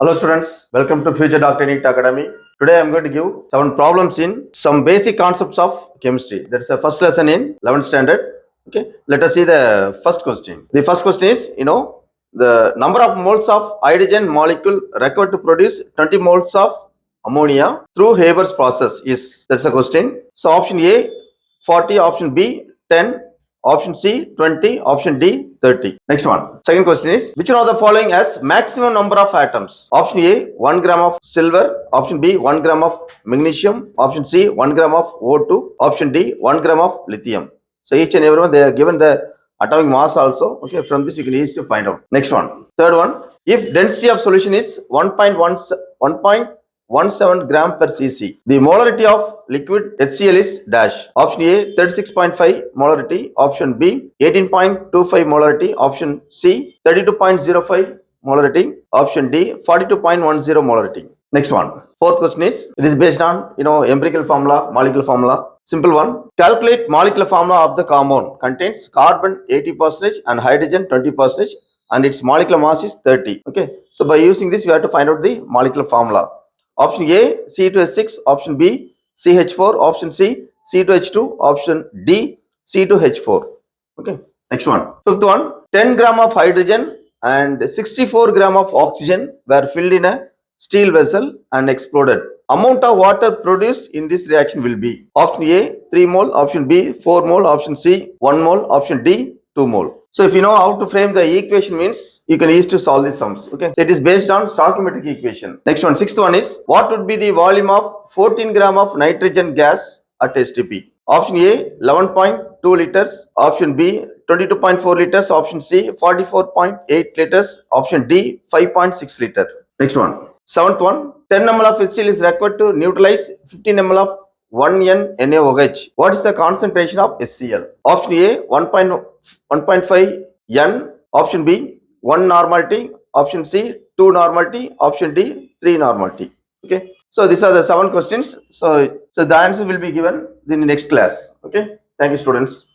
Hello students, welcome to Future Doctor NEET Academy. Today I am going to give 7 problems in some basic concepts of chemistry. That's the first lesson in 11th standard. Okay, let us see the first question. The first question is, the number of moles of hydrogen molecule required to produce 20 moles of ammonia through Haber's process is, that's the question. So option A 40, option B 10, option C 20, option D 30. Next one. Second question is, which one of the following has maximum number of atoms? Option A 1 gram of silver, option B 1 gram of magnesium, option C 1 gram of O2, option D 1 gram of lithium. So each and every one they are given the atomic mass also. Okay, from this you can easily find out. Next one. Third one. If density of solution is 1.17 gram per cc, the molarity of liquid HCl is dash. Option A 36.5 molarity, option B 18.25 molarity, option C 32.05 molarity, option D 42.10 molarity. Next one. Fourth question is, it is based on empirical formula, molecular formula. Simple one. Calculate molecular formula of the compound. Contains carbon 80% and hydrogen 20%, and its molecular mass is 30. Okay. So by using this, we have to find out the molecular formula. Option A C2H6, option B CH4, option C C2H2, option D C2H4. Okay. Next one. Fifth one. 10 gram of hydrogen and 64 gram of oxygen were filled in a steel vessel and exploded. Amount of water produced in this reaction will be option A 3 mole, option B 4 mole, option C 1 mole, option D 2 mole. So if you know how to frame the equation means, you can easily solve these sums. Okay. So it is based on stoichiometric equation. Next one, sixth one is, what would be the volume of 14 gram of nitrogen gas at STP? Option A 11.2 liters, option B 22.4 liters, option C 44.8 liters, option D 5.6 liter. Next one. Seventh one, 10 ml of HCl is required to neutralize 15 ml of 1N NaOH. What is the concentration of HCl? Option A 1.5 N, option B 1 normality, option C 2 normality, option D 3 normality. Okay. So these are the 7 questions. So the answer will be given in the next class. Okay. Thank you, students.